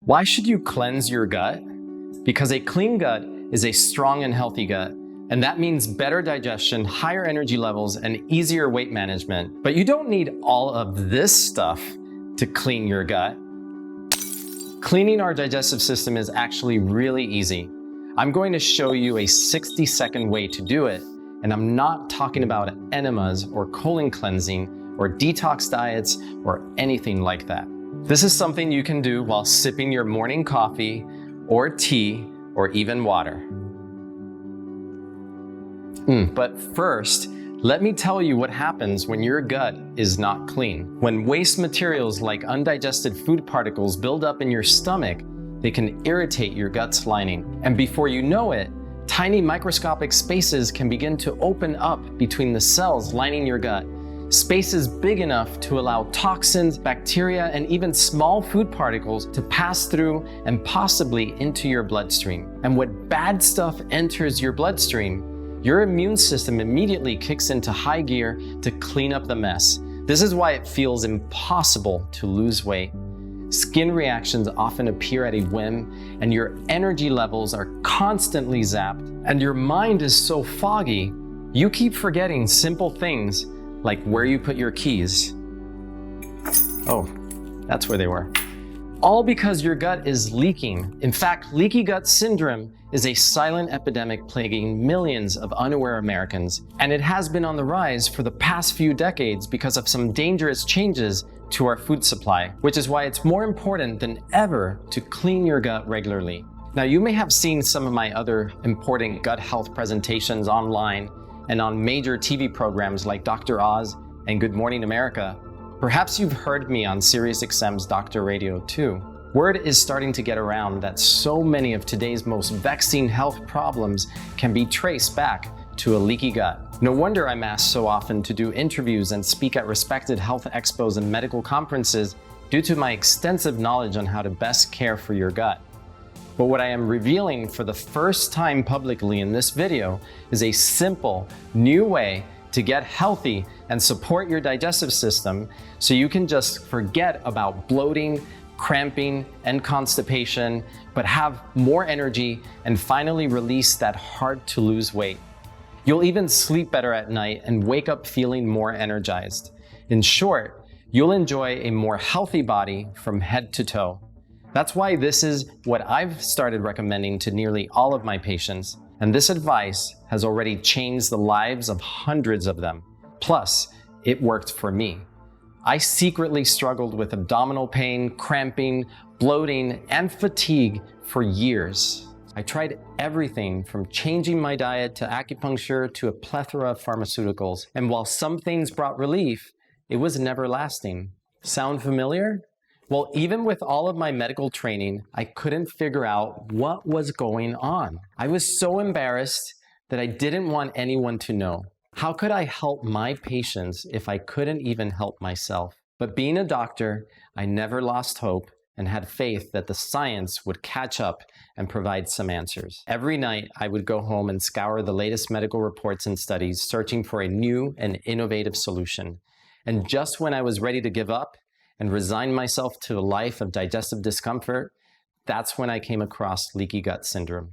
Why should you cleanse your gut? Because a clean gut is a strong and healthy gut, and that means better digestion, higher energy levels, and easier weight management. But you don't need all of this stuff to clean your gut. Cleaning our digestive system is actually really easy. I'm going to show you a 60-second way to do it, and I'm not talking about enemas or colon cleansing or detox diets or anything like that. This is something you can do while sipping your morning coffee or tea or even water. But first, let me tell you what happens when your gut is not clean. When waste materials like undigested food particles build up in your stomach, they can irritate your gut's lining. And before you know it, tiny microscopic spaces can begin to open up between the cells lining your gut. Spaces big enough to allow toxins, bacteria, and even small food particles to pass through and possibly into your bloodstream. And when bad stuff enters your bloodstream, your immune system immediately kicks into high gear to clean up the mess. This is why it feels impossible to lose weight. Skin reactions often appear at a whim, and your energy levels are constantly zapped, and your mind is so foggy, you keep forgetting simple things like where you put your keys. Oh, that's where they were. All because your gut is leaking. In fact, leaky gut syndrome is a silent epidemic plaguing millions of unaware Americans, and it has been on the rise for the past few decades because of some dangerous changes to our food supply, which is why it's more important than ever to clean your gut regularly. Now, you may have seen some of my other important gut health presentations online and on major TV programs like Dr. Oz and Good Morning America. Perhaps you've heard me on SiriusXM's Dr. Radio too. Word is starting to get around that so many of today's most vexing health problems can be traced back to a leaky gut. No wonder I'm asked so often to do interviews and speak at respected health expos and medical conferences due to my extensive knowledge on how to best care for your gut. But what I am revealing for the first time publicly in this video is a simple, new way to get healthy and support your digestive system so you can just forget about bloating, cramping, and constipation, but have more energy and finally release that hard to lose weight. You'll even sleep better at night and wake up feeling more energized. In short, you'll enjoy a more healthy body from head to toe. That's why this is what I've started recommending to nearly all of my patients, and this advice has already changed the lives of hundreds of them. Plus, it worked for me. I secretly struggled with abdominal pain, cramping, bloating, and fatigue for years. I tried everything from changing my diet to acupuncture to a plethora of pharmaceuticals, and while some things brought relief, it was never lasting. Sound familiar? Well, even with all of my medical training, I couldn't figure out what was going on. I was so embarrassed that I didn't want anyone to know. How could I help my patients if I couldn't even help myself? But being a doctor, I never lost hope and had faith that the science would catch up and provide some answers. Every night, I would go home and scour the latest medical reports and studies, searching for a new and innovative solution. And just when I was ready to give up and resign myself to a life of digestive discomfort, that's when I came across leaky gut syndrome.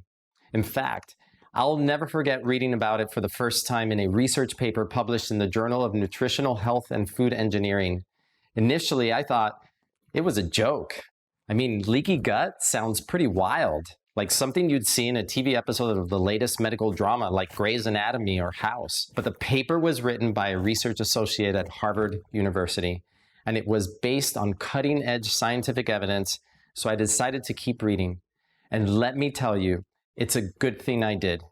In fact, I'll never forget reading about it for the first time in a research paper published in the Journal of Nutritional Health and Food Engineering. Initially, I thought it was a joke. I mean, leaky gut sounds pretty wild, like something you'd see in a TV episode of the latest medical drama like Grey's Anatomy or House. But the paper was written by a research associate at Harvard University, and it was based on cutting-edge scientific evidence, so I decided to keep reading. And let me tell you, it's a good thing I did.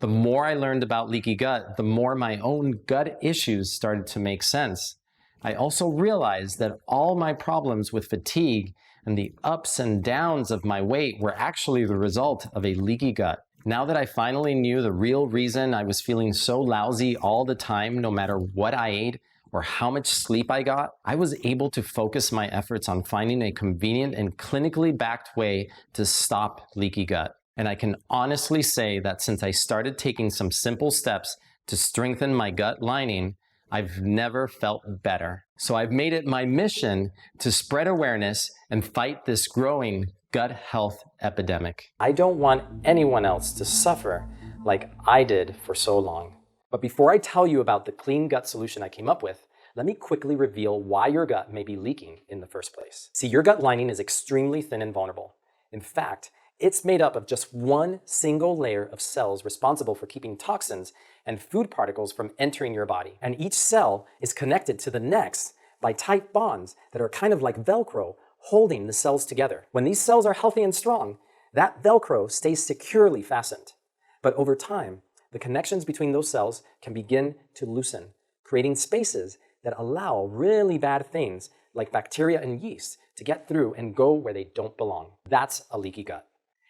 The more I learned about leaky gut, the more my own gut issues started to make sense. I also realized that all my problems with fatigue and the ups and downs of my weight were actually the result of a leaky gut. Now that I finally knew the real reason I was feeling so lousy all the time, no matter what I ate, or how much sleep I got, I was able to focus my efforts on finding a convenient and clinically backed way to stop leaky gut. And I can honestly say that since I started taking some simple steps to strengthen my gut lining, I've never felt better. So I've made it my mission to spread awareness and fight this growing gut health epidemic. I don't want anyone else to suffer like I did for so long. But before I tell you about the clean gut solution I came up with, let me quickly reveal why your gut may be leaking in the first place. See, your gut lining is extremely thin and vulnerable. In fact, it's made up of just one single layer of cells responsible for keeping toxins and food particles from entering your body. And each cell is connected to the next by tight bonds that are kind of like Velcro, holding the cells together. When these cells are healthy and strong, that Velcro stays securely fastened. But over time, the connections between those cells can begin to loosen, creating spaces that allow really bad things like bacteria and yeast to get through and go where they don't belong. That's a leaky gut.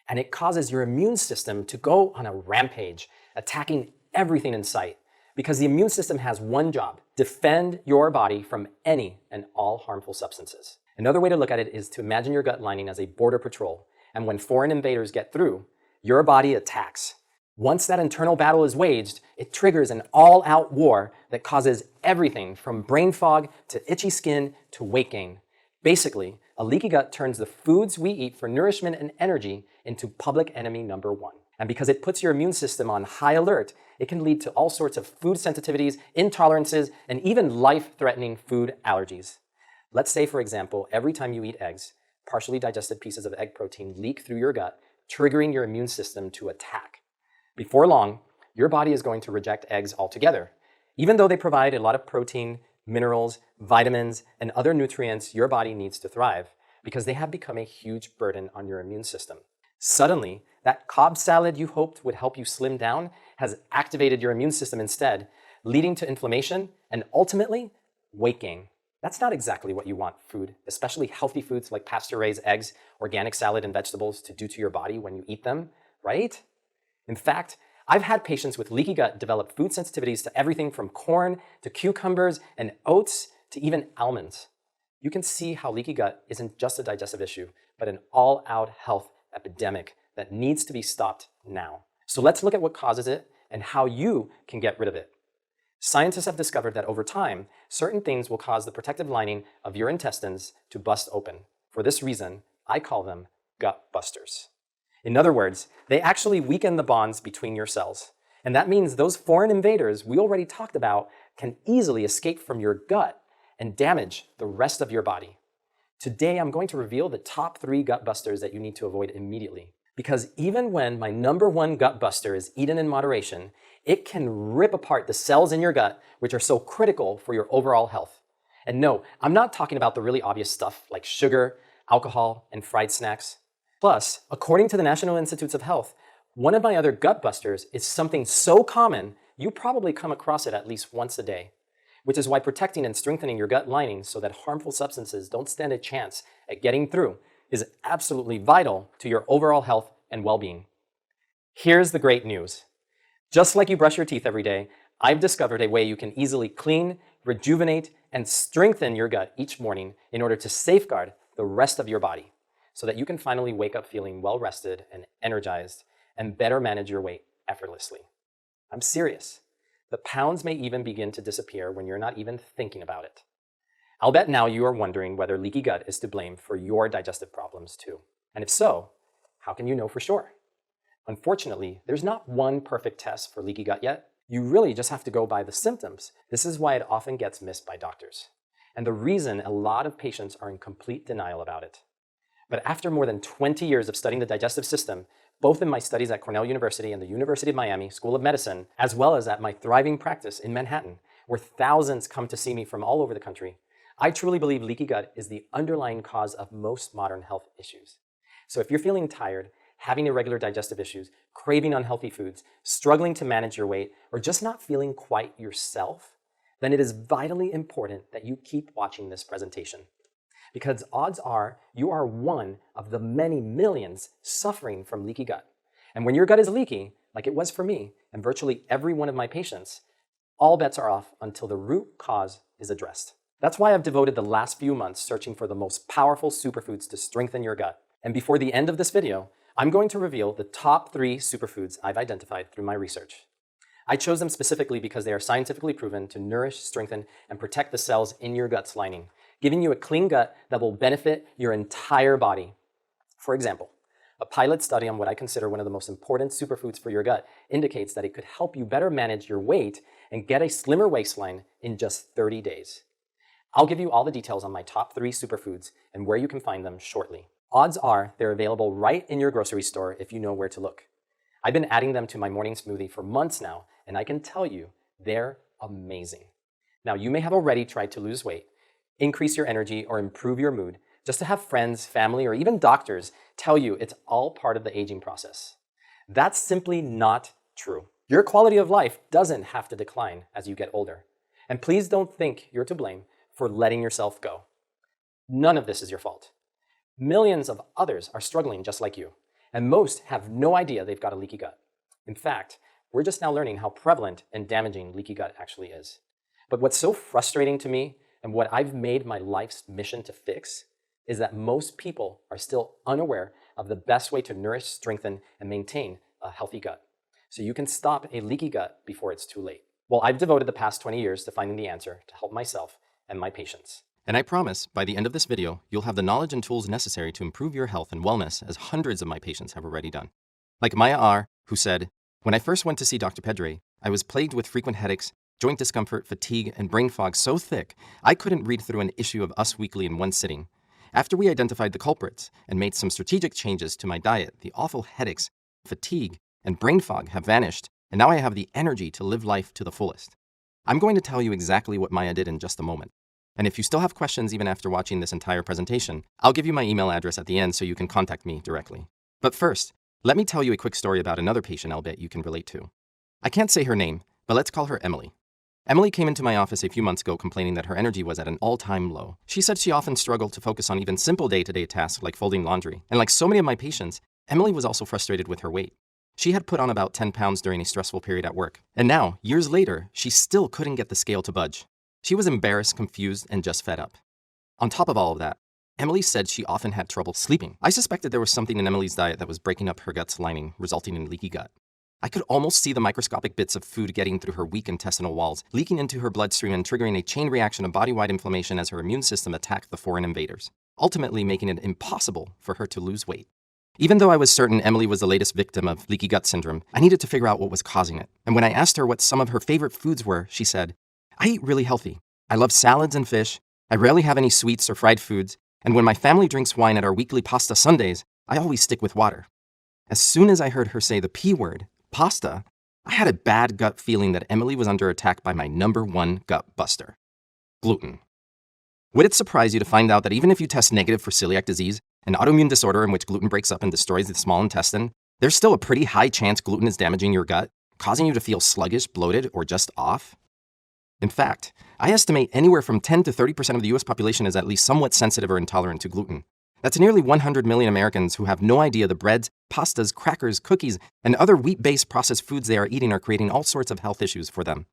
And it causes your immune system to go on a rampage, attacking everything in sight. Because the immune system has one job: defend your body from any and all harmful substances. Another way to look at it is to imagine your gut lining as a border patrol. And when foreign invaders get through, your body attacks. Once that internal battle is waged, it triggers an all-out war that causes everything from brain fog to itchy skin to weight gain. Basically, a leaky gut turns the foods we eat for nourishment and energy into public enemy number one. And because it puts your immune system on high alert, it can lead to all sorts of food sensitivities, intolerances, and even life-threatening food allergies. Let's say, for example, every time you eat eggs, partially digested pieces of egg protein leak through your gut, triggering your immune system to attack. Before long, your body is going to reject eggs altogether. Even though they provide a lot of protein, minerals, vitamins, and other nutrients your body needs to thrive, because they have become a huge burden on your immune system. Suddenly, that Cobb salad you hoped would help you slim down has activated your immune system instead, leading to inflammation and ultimately weight gain. That's not exactly what you want food, especially healthy foods like pasture-raised eggs, organic salad, and vegetables to do to your body when you eat them, right? In fact, I've had patients with leaky gut develop food sensitivities to everything from corn to cucumbers and oats to even almonds. You can see how leaky gut isn't just a digestive issue, but an all-out health epidemic that needs to be stopped now. So let's look at what causes it and how you can get rid of it. Scientists have discovered that over time, certain things will cause the protective lining of your intestines to bust open. For this reason, I call them gut busters. In other words, they actually weaken the bonds between your cells. And that means those foreign invaders we already talked about can easily escape from your gut and damage the rest of your body. Today, I'm going to reveal the top 3 gut busters that you need to avoid immediately. Because even when my number 1 gut buster is eaten in moderation, it can rip apart the cells in your gut, which are so critical for your overall health. And no, I'm not talking about the really obvious stuff like sugar, alcohol, and fried snacks. Plus, according to the National Institutes of Health, one of my other gut busters is something so common, you probably come across it at least once a day, which is why protecting and strengthening your gut lining so that harmful substances don't stand a chance at getting through is absolutely vital to your overall health and well-being. Here's the great news. Just like you brush your teeth every day, I've discovered a way you can easily clean, rejuvenate, and strengthen your gut each morning in order to safeguard the rest of your body, so that you can finally wake up feeling well-rested and energized and better manage your weight effortlessly. I'm serious. The pounds may even begin to disappear when you're not even thinking about it. I'll bet now you are wondering whether leaky gut is to blame for your digestive problems too. And if so, how can you know for sure? Unfortunately, there's not one perfect test for leaky gut yet. You really just have to go by the symptoms. This is why it often gets missed by doctors. And the reason a lot of patients are in complete denial about it. But after more than 20 years of studying the digestive system, both in my studies at Cornell University and the University of Miami School of Medicine, as well as at my thriving practice in Manhattan, where thousands come to see me from all over the country, I truly believe leaky gut is the underlying cause of most modern health issues. So if you're feeling tired, having irregular digestive issues, craving unhealthy foods, struggling to manage your weight, or just not feeling quite yourself, then it is vitally important that you keep watching this presentation. Because odds are you are one of the many millions suffering from leaky gut. And when your gut is leaky, like it was for me and virtually every one of my patients, all bets are off until the root cause is addressed. That's why I've devoted the last few months searching for the most powerful superfoods to strengthen your gut. And before the end of this video, I'm going to reveal the top 3 superfoods I've identified through my research. I chose them specifically because they are scientifically proven to nourish, strengthen, and protect the cells in your gut's lining, giving you a clean gut that will benefit your entire body. For example, a pilot study on what I consider one of the most important superfoods for your gut indicates that it could help you better manage your weight and get a slimmer waistline in just 30 days. I'll give you all the details on my top 3 superfoods and where you can find them shortly. Odds are they're available right in your grocery store if you know where to look. I've been adding them to my morning smoothie for months now, and I can tell you, they're amazing. Now, you may have already tried to lose weight, increase your energy, or improve your mood, just to have friends, family, or even doctors tell you it's all part of the aging process. That's simply not true. Your quality of life doesn't have to decline as you get older. And please don't think you're to blame for letting yourself go. None of this is your fault. Millions of others are struggling just like you, and most have no idea they've got a leaky gut. In fact, we're just now learning how prevalent and damaging leaky gut actually is. But what's so frustrating to me, and what I've made my life's mission to fix, is that most people are still unaware of the best way to nourish, strengthen, and maintain a healthy gut, so you can stop a leaky gut before it's too late. Well, I've devoted the past 20 years to finding the answer to help myself and my patients. And I promise, by the end of this video, you'll have the knowledge and tools necessary to improve your health and wellness, as hundreds of my patients have already done. Like Maya R., who said, "When I first went to see Dr. Pedre, I was plagued with frequent headaches, joint discomfort, fatigue, and brain fog so thick, I couldn't read through an issue of Us Weekly in one sitting. After we identified the culprits and made some strategic changes to my diet, the awful headaches, fatigue, and brain fog have vanished, and now I have the energy to live life to the fullest." I'm going to tell you exactly what Maya did in just a moment. And if you still have questions even after watching this entire presentation, I'll give you my email address at the end so you can contact me directly. But first, let me tell you a quick story about another patient I'll bet you can relate to. I can't say her name, but let's call her Emily. Emily came into my office a few months ago complaining that her energy was at an all-time low. She said she often struggled to focus on even simple day-to-day tasks like folding laundry. And like so many of my patients, Emily was also frustrated with her weight. She had put on about 10 pounds during a stressful period at work. And now, years later, she still couldn't get the scale to budge. She was embarrassed, confused, and just fed up. On top of all of that, Emily said she often had trouble sleeping. I suspected there was something in Emily's diet that was breaking up her gut's lining, resulting in leaky gut. I could almost see the microscopic bits of food getting through her weak intestinal walls, leaking into her bloodstream and triggering a chain reaction of body-wide inflammation as her immune system attacked the foreign invaders, ultimately making it impossible for her to lose weight. Even though I was certain Emily was the latest victim of leaky gut syndrome, I needed to figure out what was causing it. And when I asked her what some of her favorite foods were, she said, "I eat really healthy. I love salads and fish. I rarely have any sweets or fried foods. And when my family drinks wine at our weekly pasta Sundays, I always stick with water." As soon as I heard her say the P word, pasta, I had a bad gut feeling that Emily was under attack by my #1 gut buster, gluten. Would it surprise you to find out that even if you test negative for celiac disease, an autoimmune disorder in which gluten breaks up and destroys the small intestine, there's still a pretty high chance gluten is damaging your gut, causing you to feel sluggish, bloated, or just off? In fact, I estimate anywhere from 10 to 30% of the US population is at least somewhat sensitive or intolerant to gluten. That's nearly 100 million Americans who have no idea the breads, pastas, crackers, cookies, and other wheat-based processed foods they are eating are creating all sorts of health issues for them.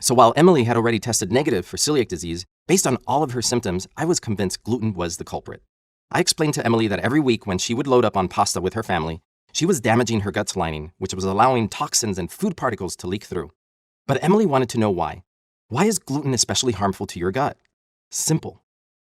So while Emily had already tested negative for celiac disease, based on all of her symptoms, I was convinced gluten was the culprit. I explained to Emily that every week when she would load up on pasta with her family, she was damaging her gut's lining, which was allowing toxins and food particles to leak through. But Emily wanted to know why. Why is gluten especially harmful to your gut? Simple.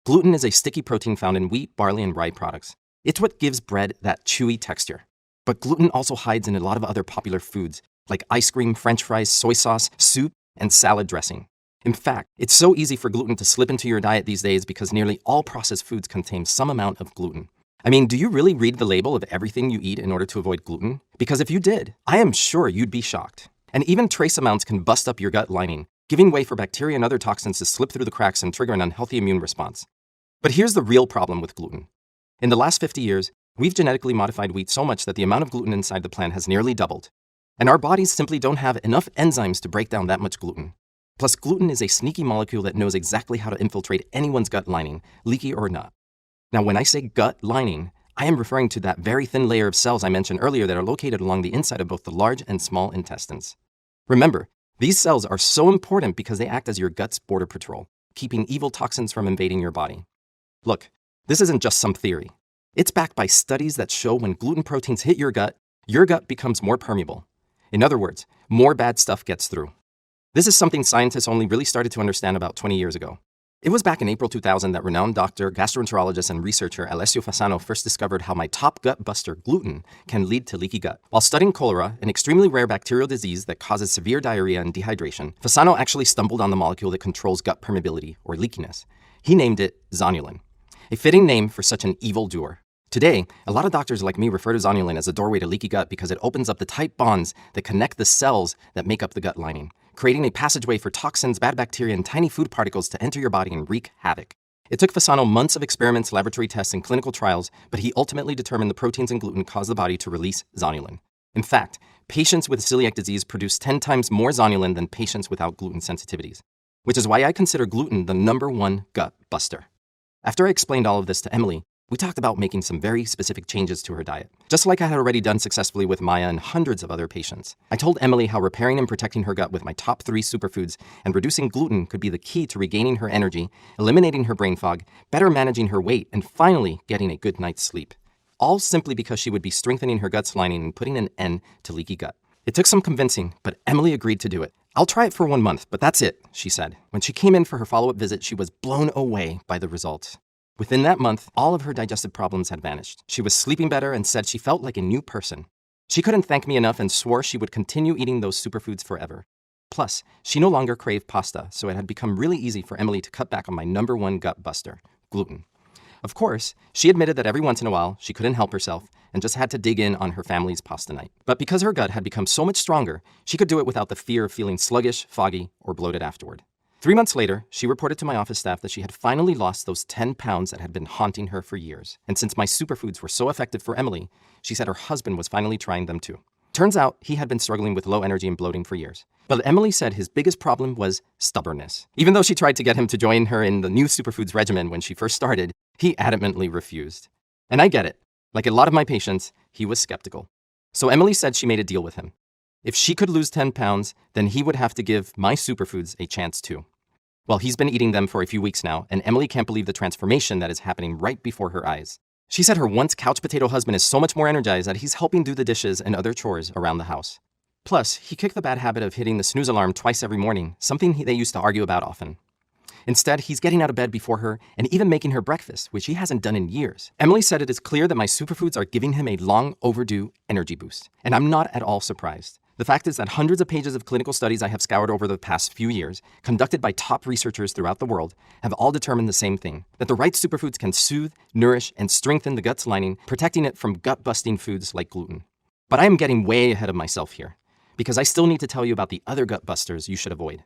Gluten is a sticky protein found in wheat, barley, and rye products. It's what gives bread that chewy texture. But gluten also hides in a lot of other popular foods, like ice cream, French fries, soy sauce, soup, and salad dressing. In fact, it's so easy for gluten to slip into your diet these days because nearly all processed foods contain some amount of gluten. I mean, do you really read the label of everything you eat in order to avoid gluten? Because if you did, I am sure you'd be shocked. And even trace amounts can bust up your gut lining, giving way for bacteria and other toxins to slip through the cracks and trigger an unhealthy immune response. But here's the real problem with gluten. In the last 50 years, we've genetically modified wheat so much that the amount of gluten inside the plant has nearly doubled. And our bodies simply don't have enough enzymes to break down that much gluten. Plus, gluten is a sneaky molecule that knows exactly how to infiltrate anyone's gut lining, leaky or not. Now, when I say gut lining, I am referring to that very thin layer of cells I mentioned earlier that are located along the inside of both the large and small intestines. Remember, these cells are so important because they act as your gut's border patrol, keeping evil toxins from invading your body. Look, this isn't just some theory. It's backed by studies that show when gluten proteins hit your gut becomes more permeable. In other words, more bad stuff gets through. This is something scientists only really started to understand about 20 years ago. It was back in April 2000 that renowned doctor, gastroenterologist, and researcher Alessio Fasano first discovered how my top gut buster, gluten, can lead to leaky gut. While studying cholera, an extremely rare bacterial disease that causes severe diarrhea and dehydration, Fasano actually stumbled on the molecule that controls gut permeability, or leakiness. He named it zonulin, a fitting name for such an evil doer. Today, a lot of doctors like me refer to zonulin as a doorway to leaky gut because it opens up the tight bonds that connect the cells that make up the gut lining, creating a passageway for toxins, bad bacteria, and tiny food particles to enter your body and wreak havoc. It took Fasano months of experiments, laboratory tests, and clinical trials, but he ultimately determined the proteins in gluten cause the body to release zonulin. In fact, patients with celiac disease produce 10 times more zonulin than patients without gluten sensitivities, which is why I consider gluten the #1 gut buster. After I explained all of this to Emily, we talked about making some very specific changes to her diet, just like I had already done successfully with Maya and hundreds of other patients. I told Emily how repairing and protecting her gut with my top 3 superfoods and reducing gluten could be the key to regaining her energy, eliminating her brain fog, better managing her weight, and finally getting a good night's sleep. All simply because she would be strengthening her gut's lining and putting an end to leaky gut. It took some convincing, but Emily agreed to do it. "I'll try it for 1 month, but that's it," she said. When she came in for her follow-up visit, she was blown away by the results. Within that month, all of her digestive problems had vanished. She was sleeping better and said she felt like a new person. She couldn't thank me enough and swore she would continue eating those superfoods forever. Plus, she no longer craved pasta, so it had become really easy for Emily to cut back on my #1 gut buster, gluten. Of course, she admitted that every once in a while she couldn't help herself and just had to dig in on her family's pasta night. But because her gut had become so much stronger, she could do it without the fear of feeling sluggish, foggy, or bloated afterward. 3 months later, she reported to my office staff that she had finally lost those 10 pounds that had been haunting her for years. And since my superfoods were so effective for Emily, she said her husband was finally trying them too. Turns out he had been struggling with low energy and bloating for years. But Emily said his biggest problem was stubbornness. Even though she tried to get him to join her in the new superfoods regimen when she first started, he adamantly refused. And I get it. Like a lot of my patients, he was skeptical. So Emily said she made a deal with him. If she could lose 10 pounds, then he would have to give my superfoods a chance too. Well, he's been eating them for a few weeks now, and Emily can't believe the transformation that is happening right before her eyes. She said her once couch potato husband is so much more energized that he's helping do the dishes and other chores around the house. Plus, he kicked the bad habit of hitting the snooze alarm twice every morning, something they used to argue about often. Instead, he's getting out of bed before her and even making her breakfast, which he hasn't done in years. Emily said it is clear that my superfoods are giving him a long overdue energy boost, and I'm not at all surprised. The fact is that hundreds of pages of clinical studies I have scoured over the past few years, conducted by top researchers throughout the world, have all determined the same thing, that the right superfoods can soothe, nourish, and strengthen the gut's lining, protecting it from gut-busting foods like gluten. But I am getting way ahead of myself here, because I still need to tell you about the other gut busters you should avoid.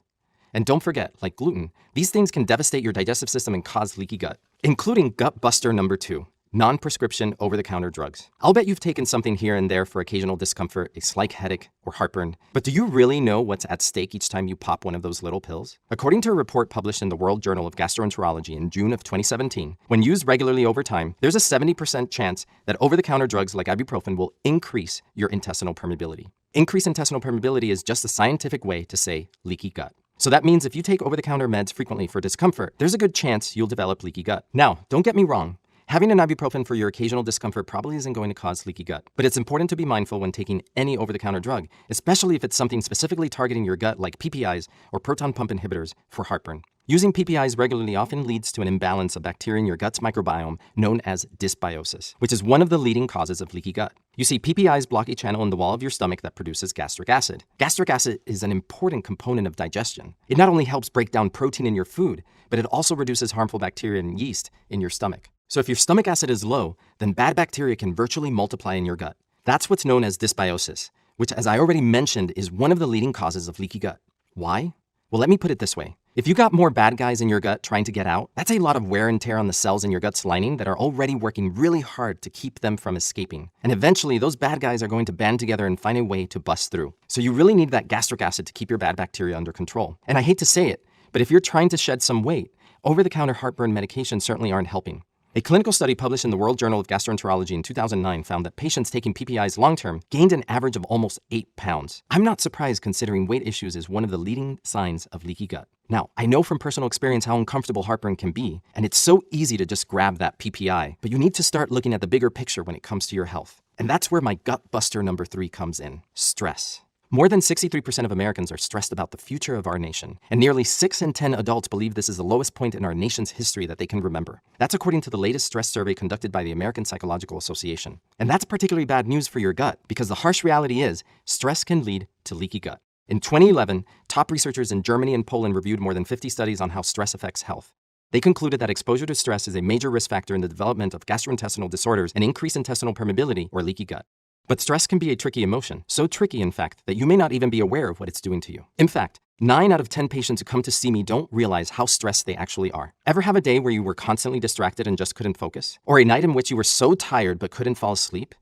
And don't forget, like gluten, these things can devastate your digestive system and cause leaky gut, including gut buster #2. Non-prescription over-the-counter drugs. I'll bet you've taken something here and there for occasional discomfort, a slight headache, or heartburn. But do you really know what's at stake each time you pop one of those little pills? According to a report published in the World Journal of Gastroenterology in June of 2017, when used regularly over time, there's a 70% chance that over-the-counter drugs like ibuprofen will increase your intestinal permeability. Increased intestinal permeability is just a scientific way to say leaky gut. So that means if you take over-the-counter meds frequently for discomfort, there's a good chance you'll develop leaky gut. Now, don't get me wrong. Having an ibuprofen for your occasional discomfort probably isn't going to cause leaky gut, but it's important to be mindful when taking any over-the-counter drug, especially if it's something specifically targeting your gut like PPIs or proton pump inhibitors for heartburn. Using PPIs regularly often leads to an imbalance of bacteria in your gut's microbiome known as dysbiosis, which is one of the leading causes of leaky gut. You see, PPIs block a channel in the wall of your stomach that produces gastric acid. Gastric acid is an important component of digestion. It not only helps break down protein in your food, but it also reduces harmful bacteria and yeast in your stomach. So if your stomach acid is low, then bad bacteria can virtually multiply in your gut. That's what's known as dysbiosis, which, as I already mentioned, is one of the leading causes of leaky gut. Why? Well, let me put it this way. If you got more bad guys in your gut trying to get out, that's a lot of wear and tear on the cells in your gut's lining that are already working really hard to keep them from escaping. And eventually, those bad guys are going to band together and find a way to bust through. So you really need that gastric acid to keep your bad bacteria under control. And I hate to say it, but if you're trying to shed some weight, over-the-counter heartburn medications certainly aren't helping. A clinical study published in the World Journal of Gastroenterology in 2009 found that patients taking PPIs long-term gained an average of almost 8 pounds. I'm not surprised considering weight issues is one of the leading signs of leaky gut. Now, I know from personal experience how uncomfortable heartburn can be, and it's so easy to just grab that PPI, but you need to start looking at the bigger picture when it comes to your health. And that's where my gut buster #3 comes in: stress. More than 63% of Americans are stressed about the future of our nation, and nearly 6 in 10 adults believe this is the lowest point in our nation's history that they can remember. That's according to the latest stress survey conducted by the American Psychological Association. And that's particularly bad news for your gut, because the harsh reality is stress can lead to leaky gut. In 2011, top researchers in Germany and Poland reviewed more than 50 studies on how stress affects health. They concluded that exposure to stress is a major risk factor in the development of gastrointestinal disorders and increased intestinal permeability or leaky gut. But stress can be a tricky emotion, so tricky, in fact, that you may not even be aware of what it's doing to you. In fact, 9 out of 10 patients who come to see me don't realize how stressed they actually are. Ever have a day where you were constantly distracted and just couldn't focus? Or a night in which you were so tired but couldn't fall asleep?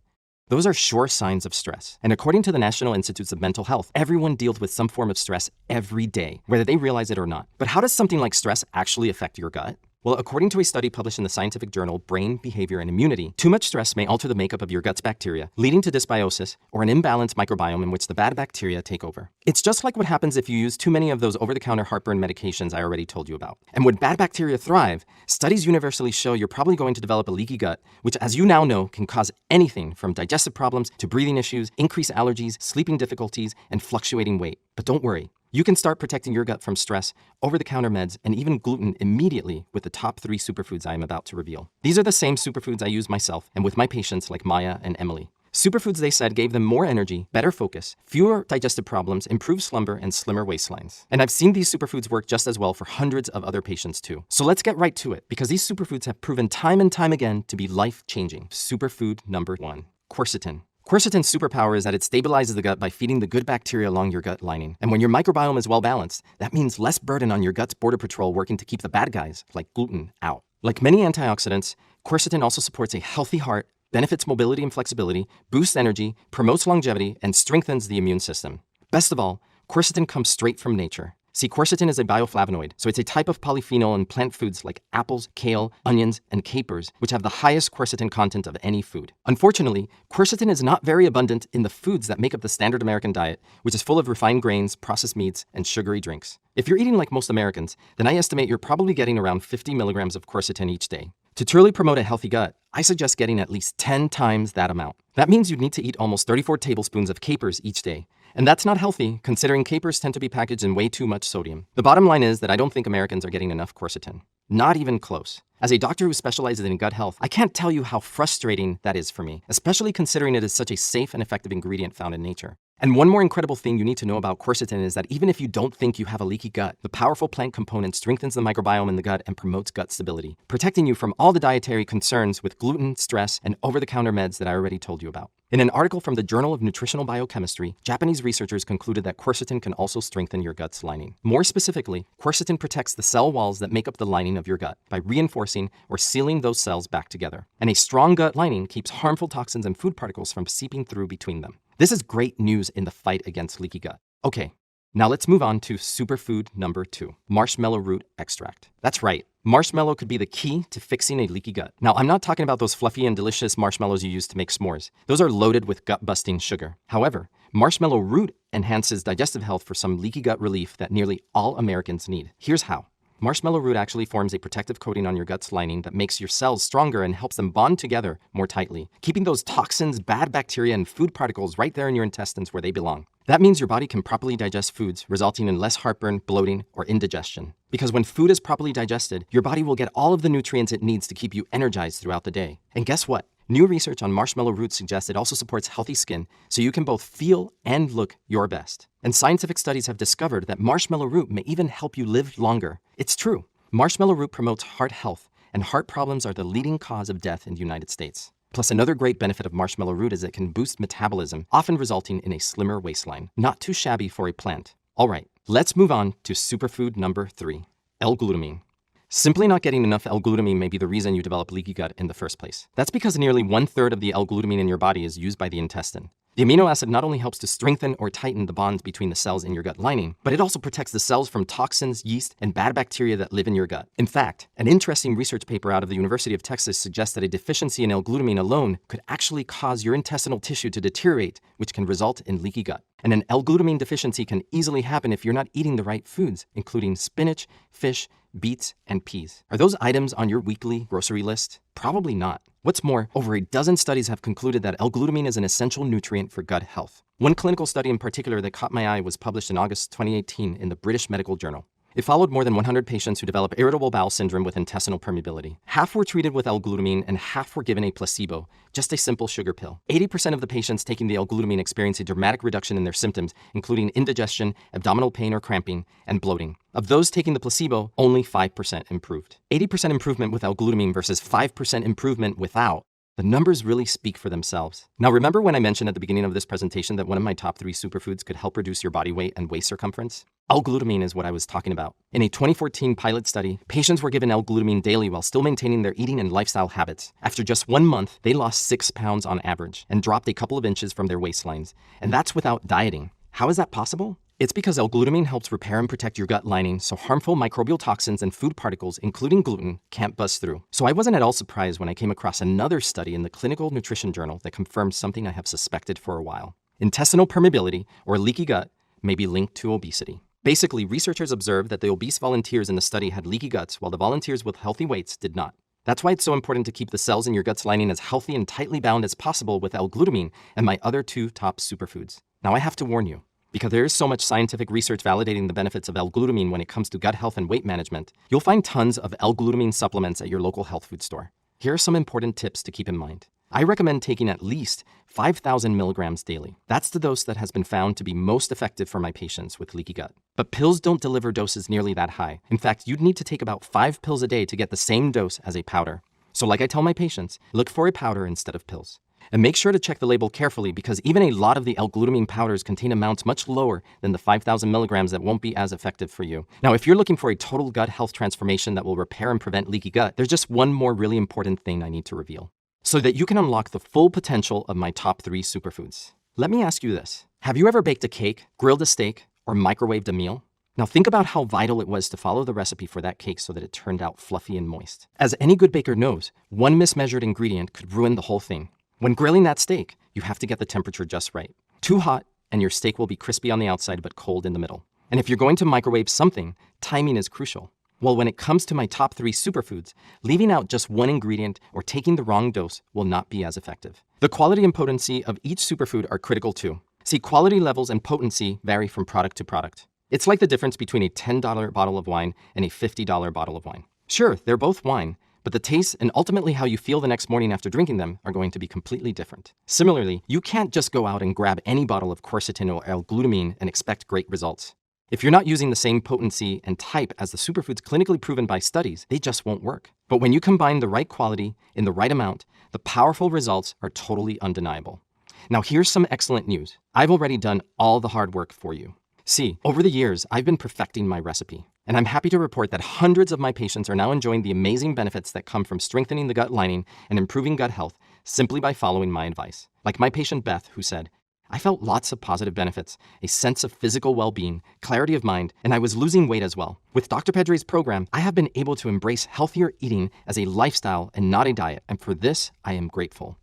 Those are sure signs of stress. And according to the National Institutes of Mental Health, everyone deals with some form of stress every day, whether they realize it or not. But how does something like stress actually affect your gut? Well, according to a study published in the scientific journal Brain, Behavior, and Immunity, too much stress may alter the makeup of your gut's bacteria, leading to dysbiosis or an imbalanced microbiome in which the bad bacteria take over. It's just like what happens if you use too many of those over-the-counter heartburn medications I already told you about. And when bad bacteria thrive, studies universally show you're probably going to develop a leaky gut, which, as you now know, can cause anything from digestive problems to breathing issues, increased allergies, sleeping difficulties, and fluctuating weight. But don't worry. You can start protecting your gut from stress, over-the-counter meds, and even gluten immediately with the top 3 superfoods I am about to reveal. These are the same superfoods I use myself and with my patients like Maya and Emily. Superfoods, they said, gave them more energy, better focus, fewer digestive problems, improved slumber, and slimmer waistlines. And I've seen these superfoods work just as well for hundreds of other patients too. So let's get right to it, because these superfoods have proven time and time again to be life-changing. Superfood number 1, quercetin. Quercetin's superpower is that it stabilizes the gut by feeding the good bacteria along your gut lining. And when your microbiome is well balanced, that means less burden on your gut's border patrol working to keep the bad guys, like gluten, out. Like many antioxidants, quercetin also supports a healthy heart, benefits mobility and flexibility, boosts energy, promotes longevity, and strengthens the immune system. Best of all, quercetin comes straight from nature. See, quercetin is a bioflavonoid, so it's a type of polyphenol in plant foods like apples, kale, onions, and capers, which have the highest quercetin content of any food. Unfortunately, quercetin is not very abundant in the foods that make up the standard American diet, which is full of refined grains, processed meats, and sugary drinks. If you're eating like most Americans, then I estimate you're probably getting around 50 milligrams of quercetin each day. To truly promote a healthy gut, I suggest getting at least 10 times that amount. That means you'd need to eat almost 34 tablespoons of capers each day. And that's not healthy, considering capers tend to be packaged in way too much sodium. The bottom line is that I don't think Americans are getting enough quercetin. Not even close. As a doctor who specializes in gut health, I can't tell you how frustrating that is for me, especially considering it is such a safe and effective ingredient found in nature. And one more incredible thing you need to know about quercetin is that even if you don't think you have a leaky gut, the powerful plant component strengthens the microbiome in the gut and promotes gut stability, protecting you from all the dietary concerns with gluten, stress, and over-the-counter meds that I already told you about. In an article from the Journal of Nutritional Biochemistry, Japanese researchers concluded that quercetin can also strengthen your gut's lining. More specifically, quercetin protects the cell walls that make up the lining of your gut by reinforcing or sealing those cells back together. And a strong gut lining keeps harmful toxins and food particles from seeping through between them. This is great news in the fight against leaky gut. Okay, now let's move on to superfood number 2, marshmallow root extract. That's right, marshmallow could be the key to fixing a leaky gut. Now, I'm not talking about those fluffy and delicious marshmallows you use to make s'mores. Those are loaded with gut-busting sugar. However, marshmallow root enhances digestive health for some leaky gut relief that nearly all Americans need. Here's how. Marshmallow root actually forms a protective coating on your gut's lining that makes your cells stronger and helps them bond together more tightly, keeping those toxins, bad bacteria, and food particles right there in your intestines where they belong. That means your body can properly digest foods, resulting in less heartburn, bloating, or indigestion. Because when food is properly digested, your body will get all of the nutrients it needs to keep you energized throughout the day. And guess what? New research on marshmallow root suggests it also supports healthy skin, so you can both feel and look your best. And scientific studies have discovered that marshmallow root may even help you live longer. It's true. Marshmallow root promotes heart health, and heart problems are the leading cause of death in the United States. Plus, another great benefit of marshmallow root is it can boost metabolism, often resulting in a slimmer waistline. Not too shabby for a plant. All right, let's move on to superfood number 3, L-glutamine. Simply not getting enough L-glutamine may be the reason you develop leaky gut in the first place. That's because nearly 1/3 of the L-glutamine in your body is used by the intestine. The amino acid not only helps to strengthen or tighten the bonds between the cells in your gut lining, but it also protects the cells from toxins, yeast, and bad bacteria that live in your gut. In fact, an interesting research paper out of the University of Texas suggests that a deficiency in L-glutamine alone could actually cause your intestinal tissue to deteriorate, which can result in leaky gut. And an L-glutamine deficiency can easily happen if you're not eating the right foods, including spinach, fish, beets, and peas. Are those items on your weekly grocery list? Probably not. What's more, over a dozen studies have concluded that L-glutamine is an essential nutrient for gut health. One clinical study in particular that caught my eye was published in August 2018 in the British Medical Journal. It followed more than 100 patients who develop irritable bowel syndrome with intestinal permeability. Half were treated with L-glutamine and half were given a placebo, just a simple sugar pill. 80% of the patients taking the L-glutamine experienced a dramatic reduction in their symptoms, including indigestion, abdominal pain or cramping, and bloating. Of those taking the placebo, only 5% improved. 80% improvement with L-glutamine versus 5% improvement without. The numbers really speak for themselves. Now, remember when I mentioned at the beginning of this presentation that one of my top 3 superfoods could help reduce your body weight and waist circumference? L-glutamine is what I was talking about. In a 2014 pilot study, patients were given L-glutamine daily while still maintaining their eating and lifestyle habits. After just 1 month, they lost 6 pounds on average and dropped a couple of inches from their waistlines. And that's without dieting. How is that possible? It's because L-glutamine helps repair and protect your gut lining so harmful microbial toxins and food particles, including gluten, can't bust through. So I wasn't at all surprised when I came across another study in the Clinical Nutrition Journal that confirmed something I have suspected for a while. Intestinal permeability, or leaky gut, may be linked to obesity. Basically, researchers observed that the obese volunteers in the study had leaky guts while the volunteers with healthy weights did not. That's why it's so important to keep the cells in your gut's lining as healthy and tightly bound as possible with L-glutamine and my other 2 top superfoods. Now I have to warn you, because there is so much scientific research validating the benefits of L-glutamine when it comes to gut health and weight management, you'll find tons of L-glutamine supplements at your local health food store. Here are some important tips to keep in mind. I recommend taking at least 5,000 milligrams daily. That's the dose that has been found to be most effective for my patients with leaky gut. But pills don't deliver doses nearly that high. In fact, you'd need to take about 5 pills a day to get the same dose as a powder. So like I tell my patients, look for a powder instead of pills. And make sure to check the label carefully because even a lot of the L-glutamine powders contain amounts much lower than the 5,000 milligrams that won't be as effective for you. Now, if you're looking for a total gut health transformation that will repair and prevent leaky gut, there's just one more really important thing I need to reveal, so that you can unlock the full potential of my top 3 superfoods. Let me ask you this. Have you ever baked a cake, grilled a steak, or microwaved a meal? Now think about how vital it was to follow the recipe for that cake so that it turned out fluffy and moist. As any good baker knows, one mismeasured ingredient could ruin the whole thing. When grilling that steak, you have to get the temperature just right. Too hot, and your steak will be crispy on the outside but cold in the middle. And if you're going to microwave something, timing is crucial. Well, when it comes to my top 3 superfoods, leaving out just one ingredient or taking the wrong dose will not be as effective. The quality and potency of each superfood are critical too. See, quality levels and potency vary from product to product. It's like the difference between a $10 bottle of wine and a $50 bottle of wine. Sure, they're both wine, but the taste and ultimately how you feel the next morning after drinking them are going to be completely different. Similarly, you can't just go out and grab any bottle of quercetin or L-glutamine and expect great results. If you're not using the same potency and type as the superfoods clinically proven by studies, they just won't work. But when you combine the right quality in the right amount, the powerful results are totally undeniable. Now here's some excellent news. I've already done all the hard work for you. See, over the years, I've been perfecting my recipe, and I'm happy to report that hundreds of my patients are now enjoying the amazing benefits that come from strengthening the gut lining and improving gut health simply by following my advice. Like my patient Beth, who said, I felt lots of positive benefits, a sense of physical well-being, clarity of mind, and I was losing weight as well. With Dr. Pedre's program, I have been able to embrace healthier eating as a lifestyle and not a diet, and for this, I am grateful.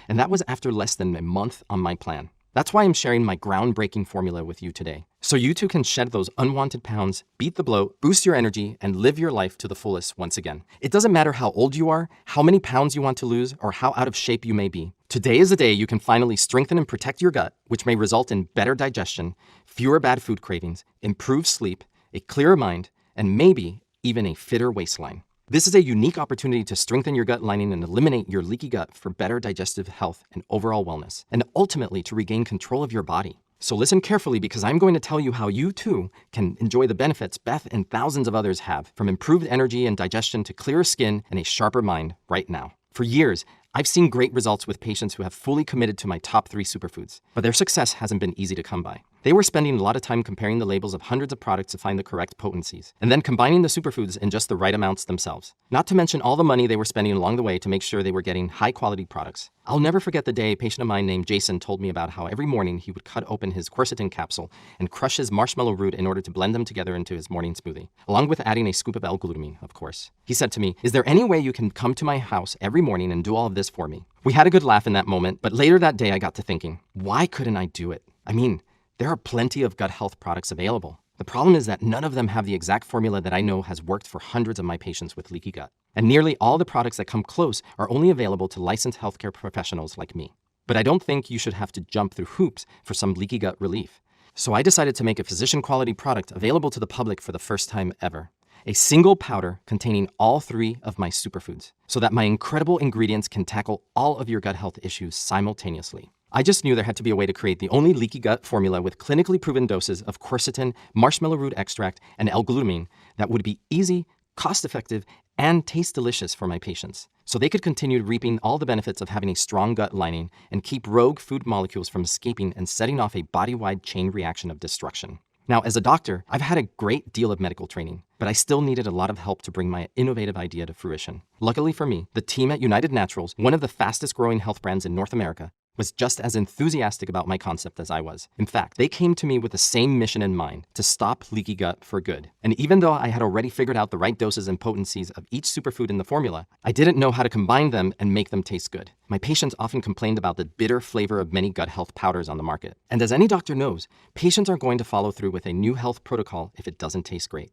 And that was after less than a month on my plan. That's why I'm sharing my groundbreaking formula with you today, so you too can shed those unwanted pounds, beat the bloat, boost your energy, and live your life to the fullest once again. It doesn't matter how old you are, how many pounds you want to lose, or how out of shape you may be. Today is the day you can finally strengthen and protect your gut, which may result in better digestion, fewer bad food cravings, improved sleep, a clearer mind, and maybe even a fitter waistline. This is a unique opportunity to strengthen your gut lining and eliminate your leaky gut for better digestive health and overall wellness, and ultimately to regain control of your body. So listen carefully because I'm going to tell you how you too can enjoy the benefits Beth and thousands of others have, from improved energy and digestion to clearer skin and a sharper mind right now. For years, I've seen great results with patients who have fully committed to my top 3 superfoods, but their success hasn't been easy to come by. They were spending a lot of time comparing the labels of hundreds of products to find the correct potencies, and then combining the superfoods in just the right amounts themselves. Not to mention all the money they were spending along the way to make sure they were getting high-quality products. I'll never forget the day a patient of mine named Jason told me about how every morning he would cut open his quercetin capsule and crush his marshmallow root in order to blend them together into his morning smoothie, along with adding a scoop of L-glutamine, of course. He said to me, "Is there any way you can come to my house every morning and do all of this for me?" We had a good laugh in that moment, but later that day I got to thinking, why couldn't I do it? I mean, there are plenty of gut health products available. The problem is that none of them have the exact formula that I know has worked for hundreds of my patients with leaky gut. And nearly all the products that come close are only available to licensed healthcare professionals like me. But I don't think you should have to jump through hoops for some leaky gut relief. So I decided to make a physician-quality product available to the public for the first time ever. A single powder containing all 3 of my superfoods, so that my incredible ingredients can tackle all of your gut health issues simultaneously. I just knew there had to be a way to create the only leaky gut formula with clinically proven doses of quercetin, marshmallow root extract, and L-glutamine that would be easy, cost-effective, and taste delicious for my patients, so they could continue reaping all the benefits of having a strong gut lining and keep rogue food molecules from escaping and setting off a body-wide chain reaction of destruction. Now, as a doctor, I've had a great deal of medical training, but I still needed a lot of help to bring my innovative idea to fruition. Luckily for me, the team at United Naturals, one of the fastest growing health brands in North America, was just as enthusiastic about my concept as I was. In fact, they came to me with the same mission in mind, to stop leaky gut for good. And even though I had already figured out the right doses and potencies of each superfood in the formula, I didn't know how to combine them and make them taste good. My patients often complained about the bitter flavor of many gut health powders on the market. And as any doctor knows, patients are going to follow through with a new health protocol if it doesn't taste great.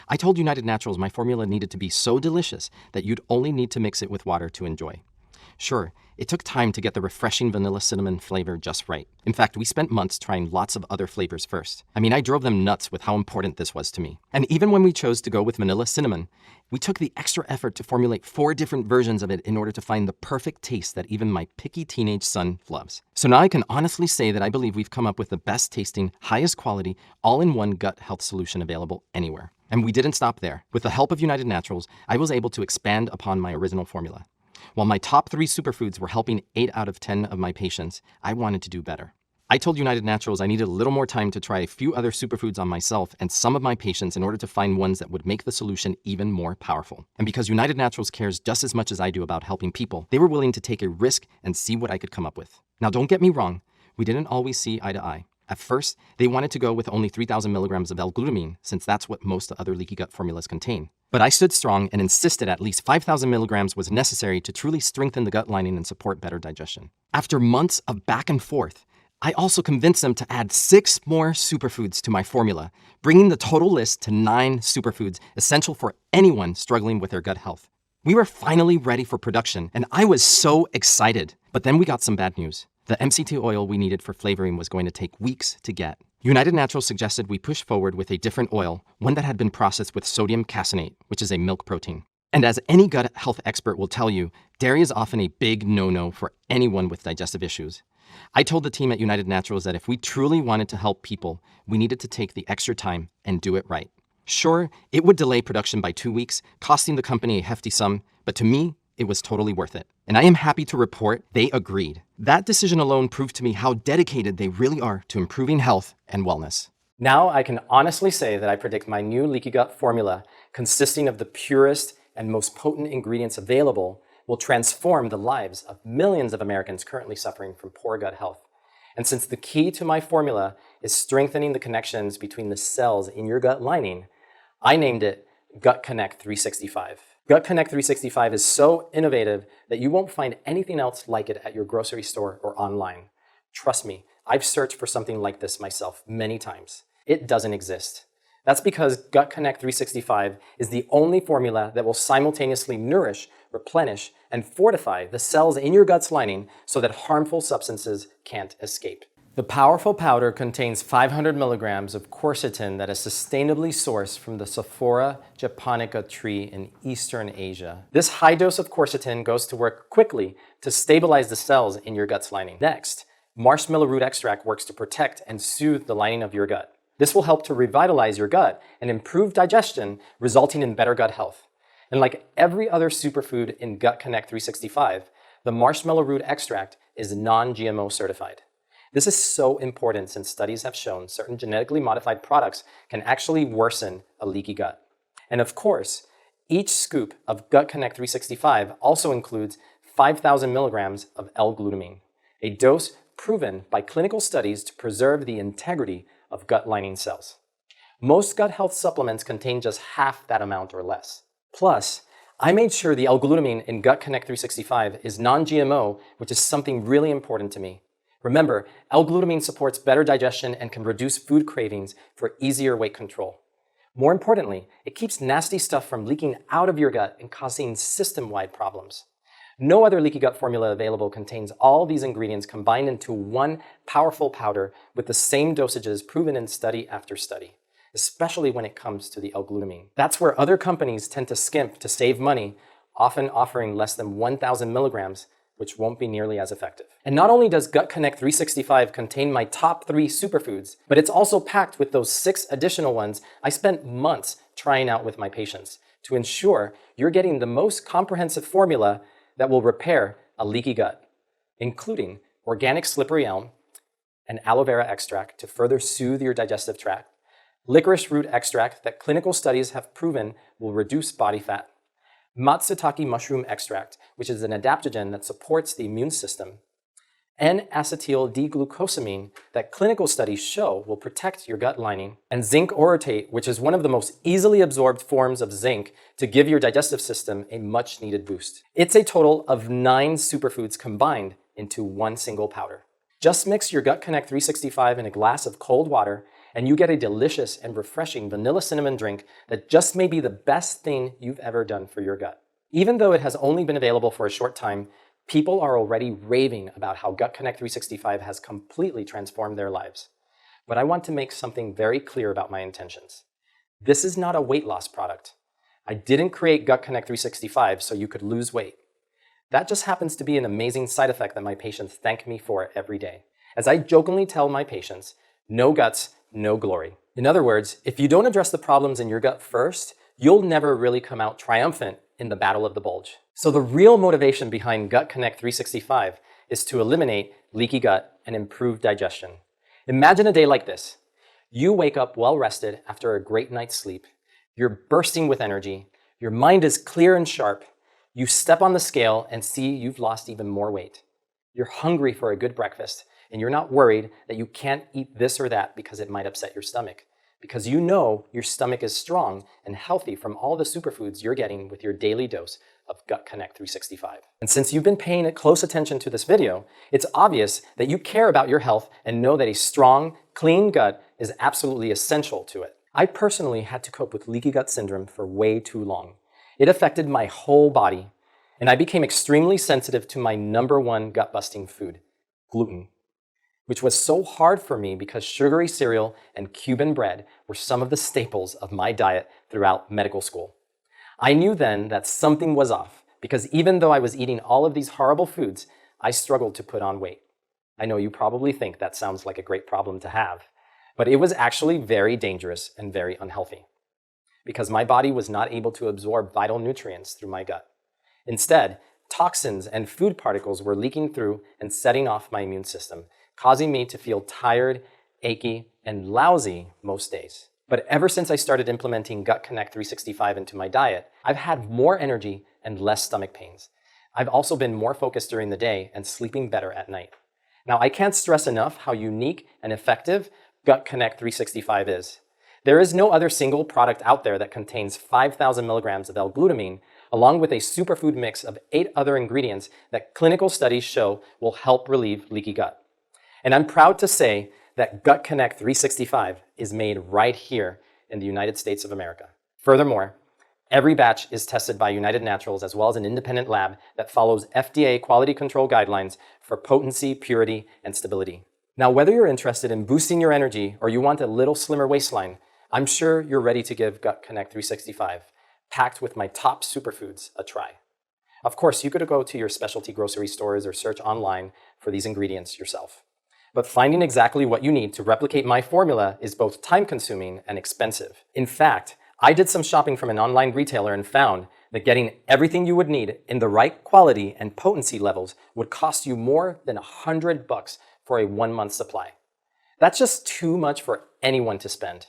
I told United Naturals my formula needed to be so delicious that you'd only need to mix it with water to enjoy. Sure, it took time to get the refreshing vanilla cinnamon flavor just right. In fact, we spent months trying lots of other flavors first. I mean, I drove them nuts with how important this was to me. And even when we chose to go with vanilla cinnamon, we took the extra effort to formulate 4 different versions of it in order to find the perfect taste that even my picky teenage son loves. So now I can honestly say that I believe we've come up with the best tasting, highest quality, all-in-one gut health solution available anywhere. And we didn't stop there. With the help of United Naturals, I was able to expand upon my original formula. While my top 3 superfoods were helping 8 out of 10 of my patients, I wanted to do better. I told United Naturals I needed a little more time to try a few other superfoods on myself and some of my patients in order to find ones that would make the solution even more powerful. And because United Naturals cares just as much as I do about helping people, they were willing to take a risk and see what I could come up with. Now, don't get me wrong, we didn't always see eye to eye. At first, they wanted to go with only 3,000 milligrams of L-glutamine, since that's what most other leaky gut formulas contain. But I stood strong and insisted at least 5,000 milligrams was necessary to truly strengthen the gut lining and support better digestion. After months of back and forth, I also convinced them to add 6 more superfoods to my formula, bringing the total list to 9 superfoods essential for anyone struggling with their gut health. We were finally ready for production, and I was so excited. But then we got some bad news. The MCT oil we needed for flavoring was going to take weeks to get. United Naturals suggested we push forward with a different oil, one that had been processed with sodium caseinate, which is a milk protein. And as any gut health expert will tell you, dairy is often a big no-no for anyone with digestive issues. I told the team at United Naturals that if we truly wanted to help people, we needed to take the extra time and do it right. Sure, it would delay production by 2 weeks, costing the company a hefty sum, but to me, it was totally worth it. And I am happy to report they agreed. That decision alone proved to me how dedicated they really are to improving health and wellness. Now I can honestly say that I predict my new leaky gut formula, consisting of the purest and most potent ingredients available, will transform the lives of millions of Americans currently suffering from poor gut health. And since the key to my formula is strengthening the connections between the cells in your gut lining, I named it Gut Connect 365. Gut Connect 365 is so innovative that you won't find anything else like it at your grocery store or online. Trust me, I've searched for something like this myself many times. It doesn't exist. That's because Gut Connect 365 is the only formula that will simultaneously nourish, replenish, and fortify the cells in your gut's lining so that harmful substances can't escape. The powerful powder contains 500 milligrams of quercetin that is sustainably sourced from the Sophora japonica tree in Eastern Asia. This high dose of quercetin goes to work quickly to stabilize the cells in your gut's lining. Next, marshmallow root extract works to protect and soothe the lining of your gut. This will help to revitalize your gut and improve digestion, resulting in better gut health. And like every other superfood in Gut Connect 365, the marshmallow root extract is non-GMO certified. This is so important since studies have shown certain genetically modified products can actually worsen a leaky gut. And of course, each scoop of Gut Connect 365 also includes 5,000 milligrams of L-glutamine, a dose proven by clinical studies to preserve the integrity of gut lining cells. Most gut health supplements contain just half that amount or less. Plus, I made sure the L-glutamine in Gut Connect 365 is non-GMO, which is something really important to me. Remember, L-glutamine supports better digestion and can reduce food cravings for easier weight control. More importantly, it keeps nasty stuff from leaking out of your gut and causing system-wide problems. No other leaky gut formula available contains all these ingredients combined into one powerful powder with the same dosages proven in study after study, especially when it comes to the L-glutamine. That's where other companies tend to skimp to save money, often offering less than 1,000 milligrams, which won't be nearly as effective. And not only does Gut Connect 365 contain my top 3 superfoods, but it's also packed with those 6 additional ones I spent months trying out with my patients to ensure you're getting the most comprehensive formula that will repair a leaky gut, including organic slippery elm and aloe vera extract to further soothe your digestive tract, licorice root extract that clinical studies have proven will reduce body fat, Matsutake mushroom extract, which is an adaptogen that supports the immune system, and acetyl D-glucosamine that clinical studies show will protect your gut lining, and zinc orotate, which is one of the most easily absorbed forms of zinc to give your digestive system a much-needed boost. It's a total of 9 superfoods combined into one single powder. Just mix your Gut Connect 365 in a glass of cold water, and you get a delicious and refreshing vanilla cinnamon drink that just may be the best thing you've ever done for your gut. Even though it has only been available for a short time, people are already raving about how Gut Connect 365 has completely transformed their lives. But I want to make something very clear about my intentions. This is not a weight loss product. I didn't create Gut Connect 365 so you could lose weight. That just happens to be an amazing side effect that my patients thank me for every day. As I jokingly tell my patients, no guts, no glory. In other words, if you don't address the problems in your gut first, you'll never really come out triumphant in the battle of the bulge. So the real motivation behind Gut Connect 365 is to eliminate leaky gut and improve digestion. Imagine a day like this. You wake up well rested after a great night's sleep. You're bursting with energy. Your mind is clear and sharp. You step on the scale and see you've lost even more weight. You're hungry for a good breakfast, and you're not worried that you can't eat this or that because it might upset your stomach, because you know your stomach is strong and healthy from all the superfoods you're getting with your daily dose of Gut Connect 365. And since you've been paying close attention to this video, it's obvious that you care about your health and know that a strong, clean gut is absolutely essential to it. I personally had to cope with leaky gut syndrome for way too long. It affected my whole body, and I became extremely sensitive to my #1 gut-busting food, gluten, which was so hard for me because sugary cereal and Cuban bread were some of the staples of my diet throughout medical school. I knew then that something was off because even though I was eating all of these horrible foods, I struggled to put on weight. I know you probably think that sounds like a great problem to have, but it was actually very dangerous and very unhealthy because my body was not able to absorb vital nutrients through my gut. Instead, toxins and food particles were leaking through and setting off my immune system, causing me to feel tired, achy, and lousy most days. But ever since I started implementing Gut Connect 365 into my diet, I've had more energy and less stomach pains. I've also been more focused during the day and sleeping better at night. Now, I can't stress enough how unique and effective Gut Connect 365 is. There is no other single product out there that contains 5,000 milligrams of L-glutamine, along with a superfood mix of 8 other ingredients that clinical studies show will help relieve leaky gut. And I'm proud to say that Gut Connect 365 is made right here in the United States of America. Furthermore, every batch is tested by United Naturals as well as an independent lab that follows FDA quality control guidelines for potency, purity, and stability. Now, whether you're interested in boosting your energy or you want a little slimmer waistline, I'm sure you're ready to give Gut Connect 365, packed with my top superfoods, a try. Of course, you could go to your specialty grocery stores or search online for these ingredients yourself. But finding exactly what you need to replicate my formula is both time-consuming and expensive. In fact, I did some shopping from an online retailer and found that getting everything you would need in the right quality and potency levels would cost you more than $100 for a 1-month supply. That's just too much for anyone to spend.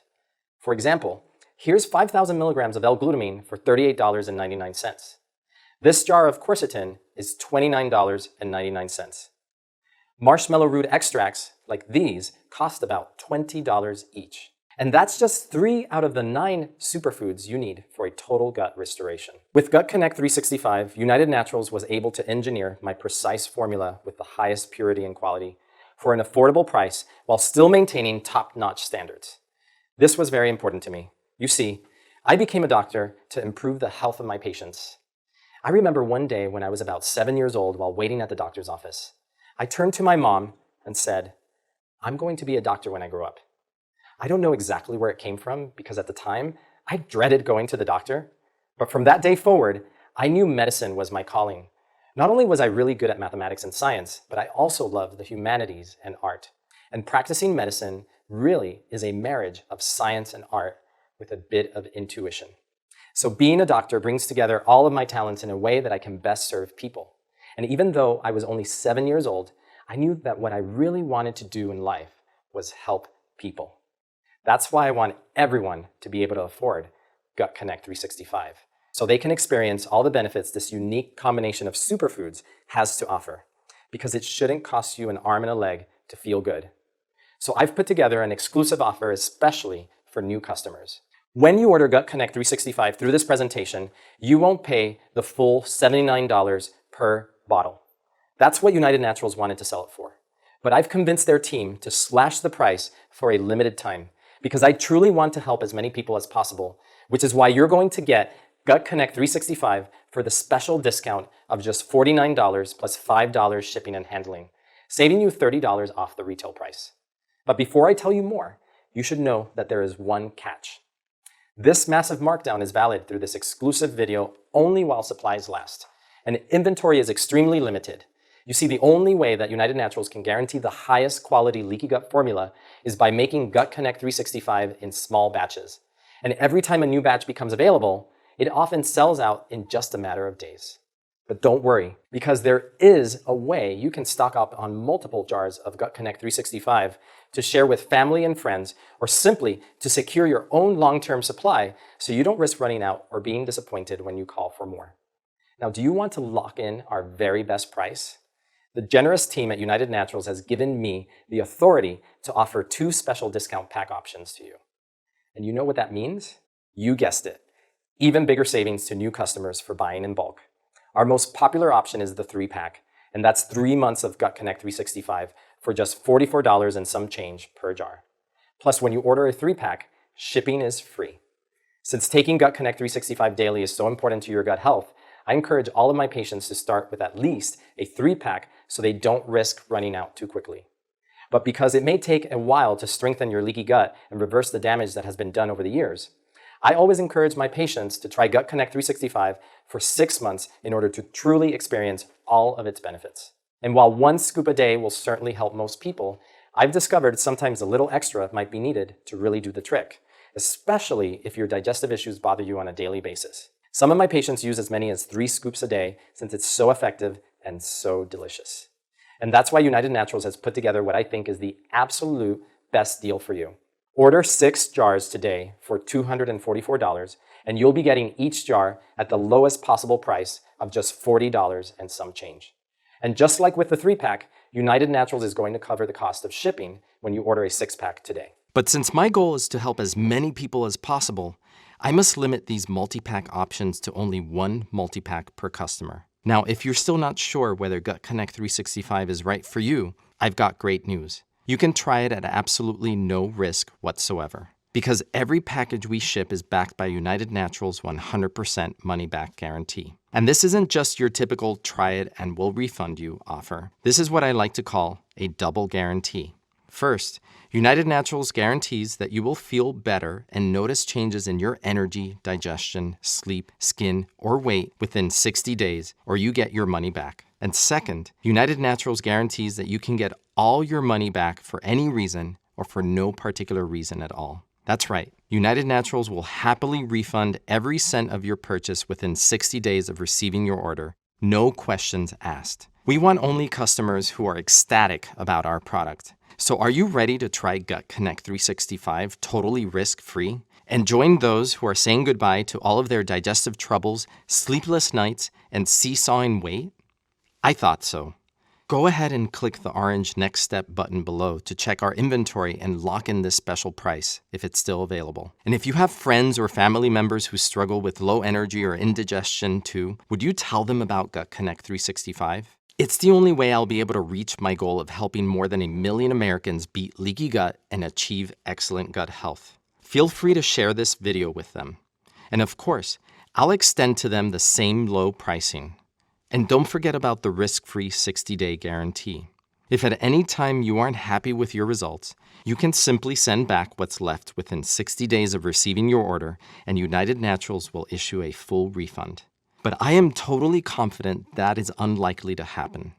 For example, here's 5,000 milligrams of L-glutamine for $38.99. This jar of quercetin is $29.99. Marshmallow root extracts, like these, cost about $20 each. And that's just 3 out of the 9 superfoods you need for a total gut restoration. With Gut Connect 365, United Naturals was able to engineer my precise formula with the highest purity and quality, for an affordable price while still maintaining top-notch standards. This was very important to me. You see, I became a doctor to improve the health of my patients. I remember one day when I was about 7 years old while waiting at the doctor's office. I turned to my mom and said, "I'm going to be a doctor when I grow up." I don't know exactly where it came from because at the time, I dreaded going to the doctor. But from that day forward, I knew medicine was my calling. Not only was I really good at mathematics and science, but I also loved the humanities and art. And practicing medicine really is a marriage of science and art with a bit of intuition. So being a doctor brings together all of my talents in a way that I can best serve people. And even though I was only 7 years old, I knew that what I really wanted to do in life was help people. That's why I want everyone to be able to afford Gut Connect 365, so they can experience all the benefits this unique combination of superfoods has to offer, because it shouldn't cost you an arm and a leg to feel good. So I've put together an exclusive offer especially for new customers. When you order Gut Connect 365 through this presentation, you won't pay the full $79 per bottle. That's what United Naturals wanted to sell it for. But I've convinced their team to slash the price for a limited time because I truly want to help as many people as possible, which is why you're going to get Gut Connect 365 for the special discount of just $49 plus $5 shipping and handling, saving you $30 off the retail price. But before I tell you more, you should know that there is one catch. This massive markdown is valid through this exclusive video only while supplies last, and inventory is extremely limited. You see, the only way that United Naturals can guarantee the highest quality leaky gut formula is by making Gut Connect 365 in small batches. And every time a new batch becomes available, it often sells out in just a matter of days. But don't worry, because there is a way you can stock up on multiple jars of Gut Connect 365 to share with family and friends, or simply to secure your own long-term supply so you don't risk running out or being disappointed when you call for more. Now, do you want to lock in our very best price? The generous team at United Naturals has given me the authority to offer 2 special discount pack options to you. And you know what that means? You guessed it. Even bigger savings to new customers for buying in bulk. Our most popular option is the 3-pack, and that's 3 months of Gut Connect 365 for just $44 and some change per jar. Plus, when you order a 3-pack, shipping is free. Since taking Gut Connect 365 daily is so important to your gut health, I encourage all of my patients to start with at least a 3-pack so they don't risk running out too quickly. But because it may take a while to strengthen your leaky gut and reverse the damage that has been done over the years, I always encourage my patients to try Gut Connect 365 for 6 months in order to truly experience all of its benefits. And while 1 scoop a day will certainly help most people, I've discovered sometimes a little extra might be needed to really do the trick, especially if your digestive issues bother you on a daily basis. Some of my patients use as many as 3 scoops a day since it's so effective and so delicious. And that's why United Naturals has put together what I think is the absolute best deal for you. Order 6 jars today for $244, and you'll be getting each jar at the lowest possible price of just $40 and some change. And just like with the 3-pack, United Naturals is going to cover the cost of shipping when you order a 6-pack today. But since my goal is to help as many people as possible, I must limit these multi-pack options to only 1 multi-pack per customer. Now, if you're still not sure whether Gut Connect 365 is right for you, I've got great news. You can try it at absolutely no risk whatsoever, because every package we ship is backed by United Naturals' 100% money-back guarantee. And this isn't just your typical try it and we'll refund you offer. This is what I like to call a double guarantee. First, United Naturals guarantees that you will feel better and notice changes in your energy, digestion, sleep, skin, or weight within 60 days, or you get your money back. And second, United Naturals guarantees that you can get all your money back for any reason or for no particular reason at all. That's right. United Naturals will happily refund every cent of your purchase within 60 days of receiving your order. No questions asked. We want only customers who are ecstatic about our product. So are you ready to try Gut Connect 365 totally risk-free? And join those who are saying goodbye to all of their digestive troubles, sleepless nights, and seesawing weight? I thought so. Go ahead and click the orange Next Step button below to check our inventory and lock in this special price if it's still available. And if you have friends or family members who struggle with low energy or indigestion too, would you tell them about Gut Connect 365? It's the only way I'll be able to reach my goal of helping more than 1 million Americans beat leaky gut and achieve excellent gut health. Feel free to share this video with them. And of course, I'll extend to them the same low pricing. And don't forget about the risk-free 60-day guarantee. If at any time you aren't happy with your results, you can simply send back what's left within 60 days of receiving your order, and United Naturals will issue a full refund. But I am totally confident that is unlikely to happen,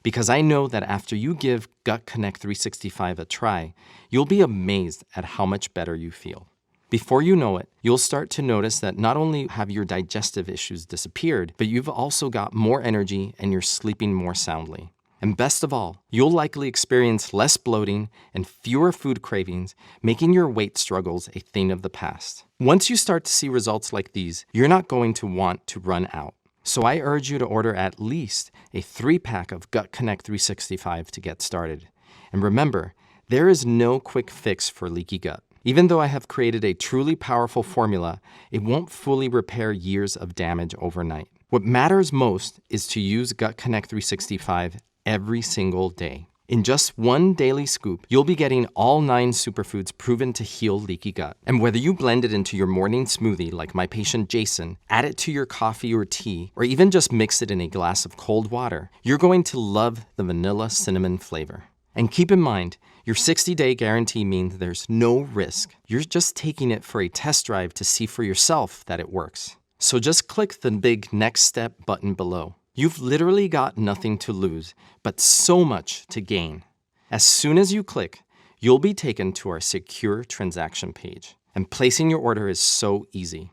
because I know that after you give Gut Connect 365 a try, you'll be amazed at how much better you feel. Before you know it, you'll start to notice that not only have your digestive issues disappeared, but you've also got more energy and you're sleeping more soundly. And best of all, you'll likely experience less bloating and fewer food cravings, making your weight struggles a thing of the past. Once you start to see results like these, you're not going to want to run out. So I urge you to order at least a 3-pack of Gut Connect 365 to get started. And remember, there is no quick fix for leaky gut. Even though I have created a truly powerful formula, it won't fully repair years of damage overnight. What matters most is to use Gut Connect 365 every single day. In just one daily scoop, you'll be getting all 9 superfoods proven to heal leaky gut. And whether you blend it into your morning smoothie like my patient Jason, add it to your coffee or tea, or even just mix it in a glass of cold water, you're going to love the vanilla cinnamon flavor. And keep in mind, your 60-day guarantee means there's no risk. You're just taking it for a test drive to see for yourself that it works. So just click the big Next Step button below. You've literally got nothing to lose, but so much to gain. As soon as you click, you'll be taken to our secure transaction page. And placing your order is so easy.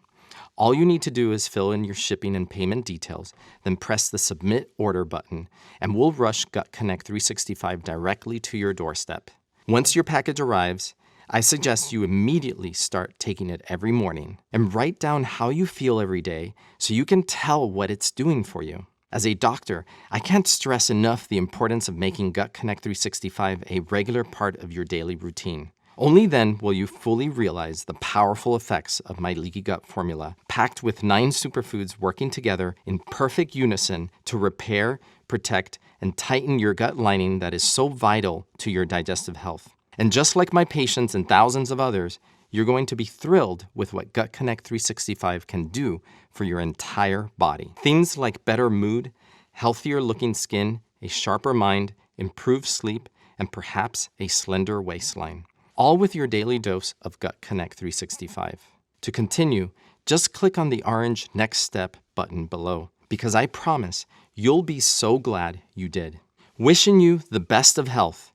All you need to do is fill in your shipping and payment details, then press the Submit Order button, and we'll rush Gut Connect 365 directly to your doorstep. Once your package arrives, I suggest you immediately start taking it every morning and write down how you feel every day so you can tell what it's doing for you. As a doctor, I can't stress enough the importance of making Gut Connect 365 a regular part of your daily routine. Only then will you fully realize the powerful effects of my leaky gut formula, packed with 9 superfoods working together in perfect unison to repair, protect, and tighten your gut lining that is so vital to your digestive health. And just like my patients and thousands of others, you're going to be thrilled with what Gut Connect 365 can do for your entire body. Things like better mood, healthier looking skin, a sharper mind, improved sleep, and perhaps a slender waistline. All with your daily dose of Gut Connect 365. To continue, just click on the orange Next Step button below, because I promise you'll be so glad you did. Wishing you the best of health,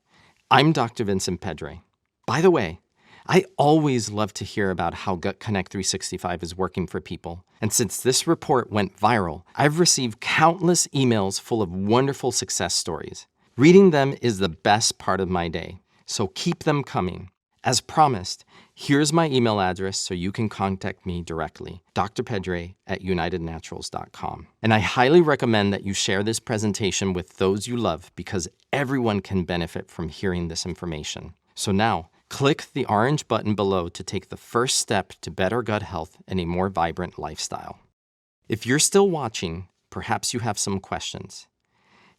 I'm Dr. Vincent Pedre. By the way, I always love to hear about how Gut Connect 365 is working for people. And since this report went viral, I've received countless emails full of wonderful success stories. Reading them is the best part of my day, so keep them coming. As promised, here's my email address so you can contact me directly, drpedre@unitednaturals.com. And I highly recommend that you share this presentation with those you love because everyone can benefit from hearing this information. So now, click the orange button below to take the first step to better gut health and a more vibrant lifestyle. If you're still watching, perhaps you have some questions.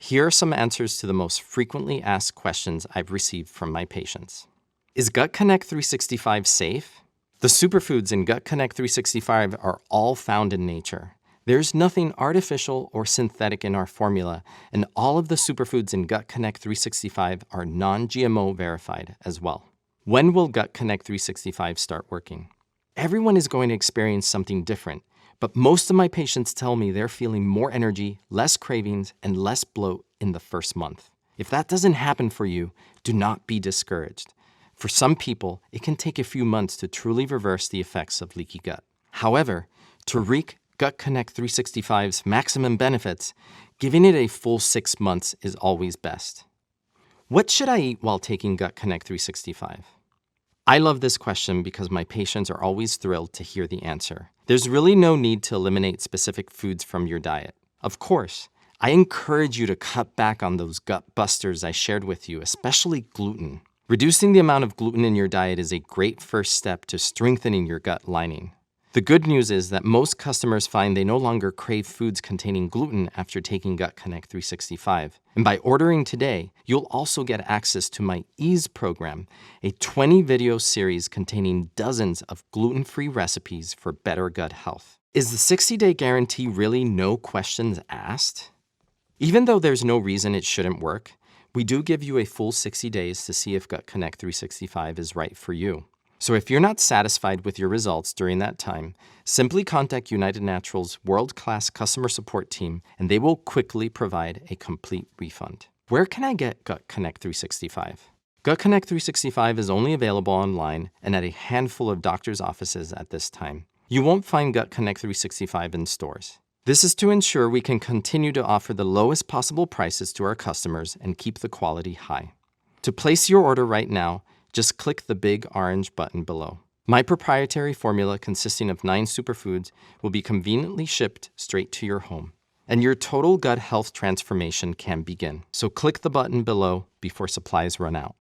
Here are some answers to the most frequently asked questions I've received from my patients. Is Gut Connect 365 safe? The superfoods in Gut Connect 365 are all found in nature. There's nothing artificial or synthetic in our formula, and all of the superfoods in Gut Connect 365 are non-GMO verified as well. When will Gut Connect 365 start working? Everyone is going to experience something different, but most of my patients tell me they're feeling more energy, less cravings, and less bloat in the first month. If that doesn't happen for you, do not be discouraged. For some people, it can take a few months to truly reverse the effects of leaky gut. However, to reap Gut Connect 365's maximum benefits, giving it a full 6 months is always best. What should I eat while taking Gut Connect 365? I love this question because my patients are always thrilled to hear the answer. There's really no need to eliminate specific foods from your diet. Of course, I encourage you to cut back on those gut busters I shared with you, especially gluten. Reducing the amount of gluten in your diet is a great first step to strengthening your gut lining. The good news is that most customers find they no longer crave foods containing gluten after taking Gut Connect 365. And by ordering today, you'll also get access to my Ease program, a 20-video series containing dozens of gluten-free recipes for better gut health. Is the 60-day guarantee really no questions asked? Even though there's no reason it shouldn't work, we do give you a full 60 days to see if Gut Connect 365 is right for you. So if you're not satisfied with your results during that time, simply contact United Naturals' world-class customer support team, and they will quickly provide a complete refund. Where can I get Gut Connect 365? Gut Connect 365 is only available online and at a handful of doctors' offices at this time. You won't find Gut Connect 365 in stores. This is to ensure we can continue to offer the lowest possible prices to our customers and keep the quality high. To place your order right now, just click the big orange button below. My proprietary formula consisting of 9 superfoods will be conveniently shipped straight to your home. And your total gut health transformation can begin. So click the button below before supplies run out.